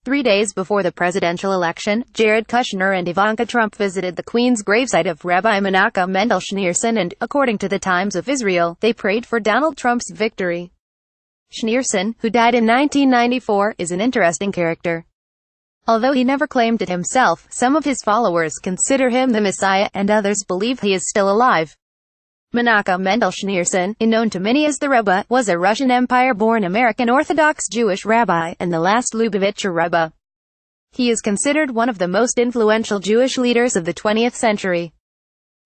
3 days before the presidential election, Jared Kushner and Ivanka Trump visited the Queen's gravesite of Rabbi Menachem Mendel Schneerson and, according to the Times of Israel, they prayed for Donald Trump's victory. Schneerson, who died in 1994, is an interesting character. Although he never claimed it himself, some of his followers consider him the Messiah, and others believe he is still alive. Menachem Mendel Schneerson, known to many as the Rebbe, was a Russian Empireborn American Orthodox Jewish rabbi, and the last Lubavitcher Rebbe. He is considered one of the most influential Jewish leaders of the 20th century.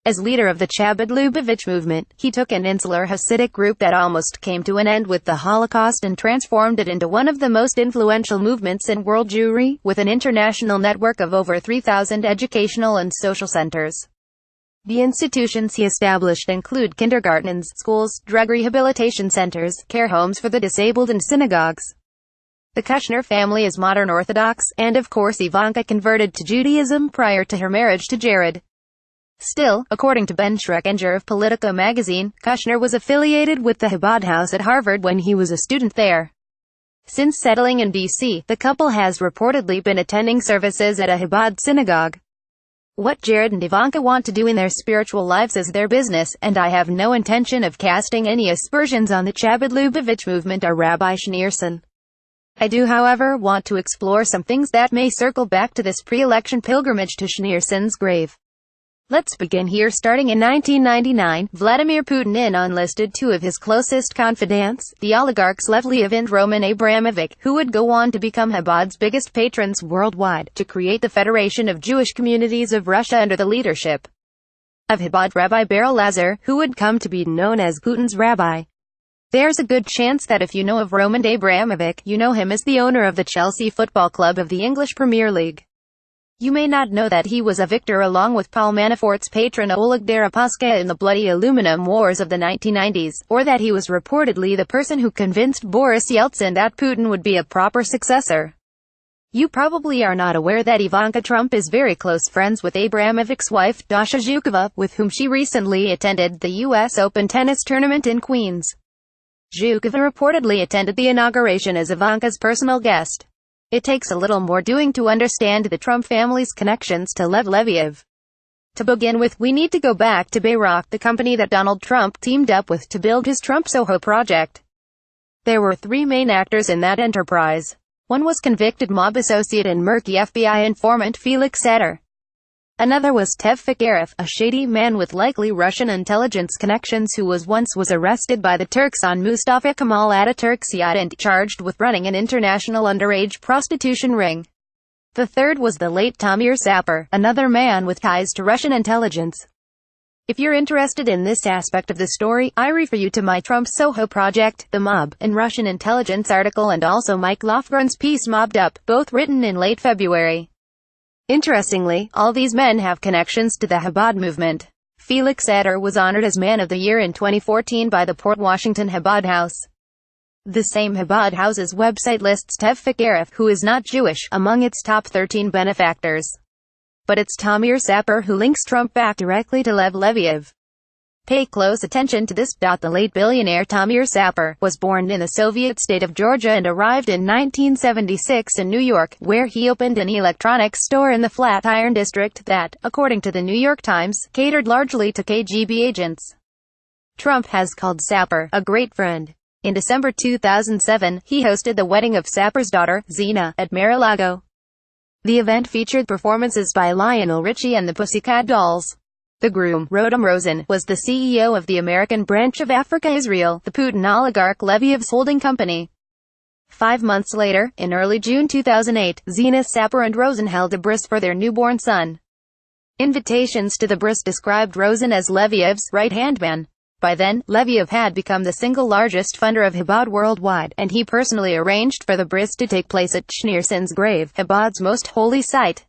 As leader of the Chabad Lubavitch movement, he took an insular Hasidic group that almost came to an end with the Holocaust and transformed it into one of the most influential movements in world Jewry, with an international network of over 3,000 educational and social centers. The institutions he established include kindergartens, schools, drug rehabilitation centers, care homes for the disabled and synagogues. The Kushner family is modern Orthodox, and of course Ivanka converted to Judaism prior to her marriage to Jared. Still, according to Ben Schreckinger of Politico magazine, Kushner was affiliated with the Chabad house at Harvard when he was a student there. Since settling in D.C., the couple has reportedly been attending services at a Chabad synagogue. What Jared and Ivanka want to do in their spiritual lives is their business, and I have no intention of casting any aspersions on the Chabad Lubavitch movement or Rabbi Schneerson. I do, however, want to explore some things that may circle back to this pre-election pilgrimage to Schneerson's grave. Let's begin here. Starting in 1999, Vladimir Putin enlisted two of his closest confidants, the oligarchs Lev Leviev and Roman Abramovich, who would go on to become Chabad's biggest patrons worldwide, to create the Federation of Jewish Communities of Russia under the leadership of Chabad Rabbi Beryl Lazar, who would come to be known as Putin's rabbi. There's a good chance that if you know of Roman Abramovich, you know him as the owner of the Chelsea Football Club of the English Premier League. You may not know that he was a victor along with Paul Manafort's patron Oleg Deripaska in the bloody aluminum wars of the 1990s, or that he was reportedly the person who convinced Boris Yeltsin that Putin would be a proper successor. You probably are not aware that Ivanka Trump is very close friends with Abramovich's wife, Dasha Zhukova, with whom she recently attended the U.S. Open tennis tournament in Queens. Zhukova reportedly attended the inauguration as Ivanka's personal guest. It takes a little more doing to understand the Trump family's connections to Lev Leviev. To begin with, we need to go back to Bayrock, the company that Donald Trump teamed up with to build his Trump Soho project. There were three main actors in that enterprise. One was convicted mob associate and murky FBI informant Felix Sater. Another was Tev Fikirov, a shady man with likely Russian intelligence connections who was arrested by the Turks on Mustafa Kemal Ataturk's yacht and charged with running an international underage prostitution ring. The third was the late Tamir Sapir, another man with ties to Russian intelligence. If you're interested in this aspect of the story, I refer you to my Trump Soho Project, The Mob, and Russian Intelligence article, and also Mike Lofgren's piece Mobbed Up, both written in late February. Interestingly, all these men have connections to the Chabad movement. Felix Sater was honored as Man of the Year in 2014 by the Port Washington Chabad House. The same Chabad House's website lists Tev Fikirov, who is not Jewish, among its top 13 benefactors. But it's Tamir Sapir who links Trump back directly to Lev Leviev. Pay close attention to this. The late billionaire Tamir Sapir was born in the Soviet state of Georgia and arrived in 1976 in New York, where he opened an electronics store in the Flatiron district that, according to the New York Times, catered largely to KGB agents. Trump has called Sapir a great friend. In December 2007, he hosted the wedding of Sapir's daughter, Zina, at Mar-a-Lago. The event featured performances by Lionel Richie and the Pussycat Dolls. The groom, Rodom Rosen, was the CEO of the American branch of Africa Israel, the Putin oligarch Leviev's holding company. 5 months later, in early June 2008, Zina, Sapir and Rosen held a bris for their newborn son. Invitations to the bris described Rosen as Leviev's right-hand man. By then, Leviev had become the single largest funder of Chabad worldwide, and he personally arranged for the bris to take place at Schneerson's grave, Chabad's most holy site.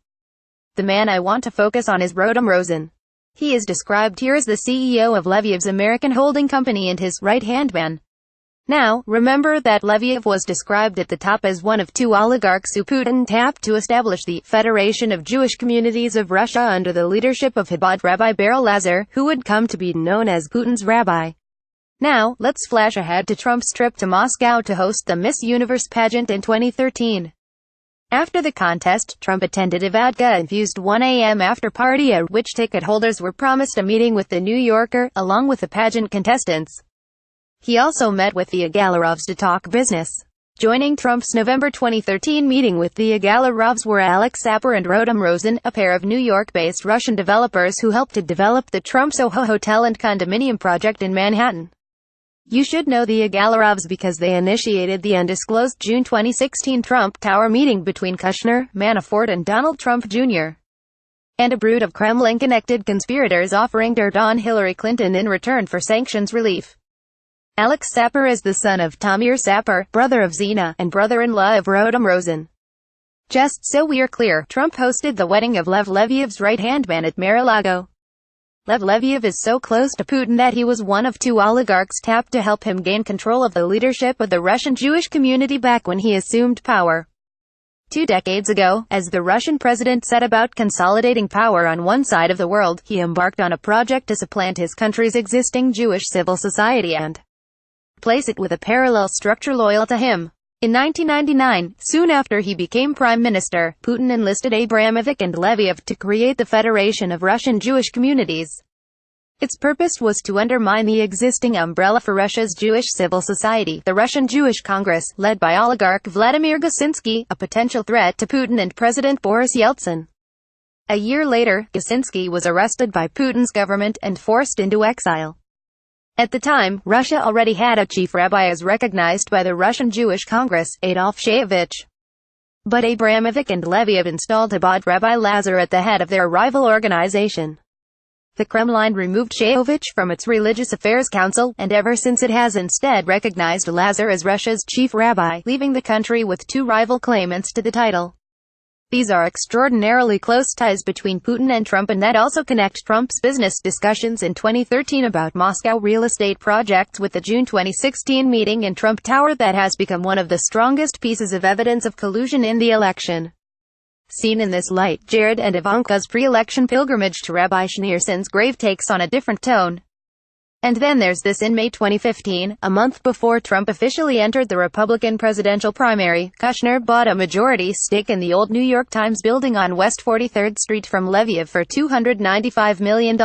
The man I want to focus on is Rodom Rosen. He is described here as the CEO of Leviev's American holding company and his right-hand man. Now, remember that Leviev was described at the top as one of two oligarchs who Putin tapped to establish the Federation of Jewish Communities of Russia under the leadership of Chabad Rabbi Beryl Lazar, who would come to be known as Putin's rabbi. Now, let's flash ahead to Trump's trip to Moscow to host the Miss Universe pageant in 2013. After the contest, Trump attended a vodka-infused 1 a.m. after-party at which ticket holders were promised a meeting with the New Yorker, along with the pageant contestants. He also met with the Agalarovs to talk business. Joining Trump's November 2013 meeting with the Agalarovs were Alex Sapper and Rotem Rosen, a pair of New York-based Russian developers who helped to develop the Trump Soho hotel and condominium project in Manhattan. You should know the Agalarovs because they initiated the undisclosed June 2016 Trump Tower meeting between Kushner, Manafort and Donald Trump Jr. and a brood of Kremlin-connected conspirators offering dirt on Hillary Clinton in return for sanctions relief. Alex Sapper is the son of Tamir Sapper, brother of Zina, and brother-in-law of Rotem Rosen. Just so we're clear, Trump hosted the wedding of Lev Leviev's right-hand man at Mar-a-Lago. Lev Leviev is so close to Putin that he was one of two oligarchs tapped to help him gain control of the leadership of the Russian Jewish community back when he assumed power. 2 decades ago, as the Russian president set about consolidating power on one side of the world, he embarked on a project to supplant his country's existing Jewish civil society and place it with a parallel structure loyal to him. In 1999, soon after he became prime minister, Putin enlisted Abramovich and Leviev to create the Federation of Russian Jewish Communities. Its purpose was to undermine the existing umbrella for Russia's Jewish civil society, the Russian Jewish Congress, led by oligarch Vladimir Gusinsky, a potential threat to Putin and President Boris Yeltsin. A year later, Gusinsky was arrested by Putin's government and forced into exile. At the time, Russia already had a chief rabbi as recognized by the Russian Jewish Congress, Adolf Shayevich. But Abramovich and Leviev installed Chabad Rabbi Lazar at the head of their rival organization. The Kremlin removed Shayevich from its Religious Affairs Council, and ever since it has instead recognized Lazar as Russia's chief rabbi, leaving the country with 2 rival claimants to the title. These are extraordinarily close ties between Putin and Trump, and that also connect Trump's business discussions in 2013 about Moscow real estate projects with the June 2016 meeting in Trump Tower that has become one of the strongest pieces of evidence of collusion in the election. Seen in this light, Jared and Ivanka's pre-election pilgrimage to Rabbi Schneerson's grave takes on a different tone. And then there's this: in May 2015, a month before Trump officially entered the Republican presidential primary, Kushner bought a majority stake in the old New York Times building on West 43rd Street from Leviev for $295 million.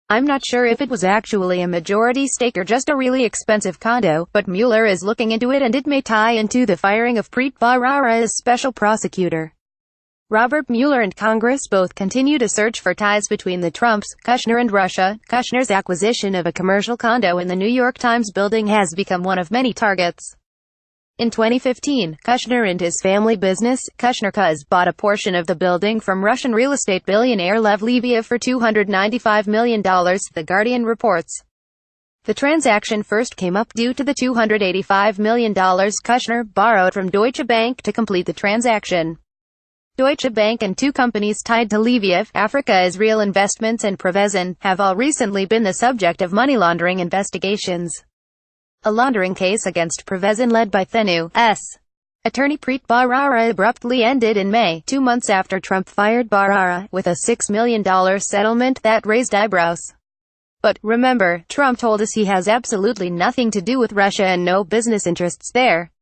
I'm not sure if it was actually a majority stake or just a really expensive condo, but Mueller is looking into it and it may tie into the firing of Preet Bharara as special prosecutor. Robert Mueller and Congress both continue to search for ties between the Trumps, Kushner and Russia. Kushner's acquisition of a commercial condo in the New York Times building has become one of many targets. In 2015, Kushner and his family business, Kushner Cuz, bought a portion of the building from Russian real estate billionaire Lev Leviev for $295 million, The Guardian reports. The transaction first came up due to the $285 million Kushner borrowed from Deutsche Bank to complete the transaction. Deutsche Bank and 2 companies tied to Leviev, Africa Israel Investments and Prevezin, have all recently been the subject of money laundering investigations. A laundering case against Prevezin led by Thenu's attorney Preet Bharara abruptly ended in May, 2 months after Trump fired Bharara, with a $6 million settlement that raised eyebrows. But, remember, Trump told us he has absolutely nothing to do with Russia and no business interests there.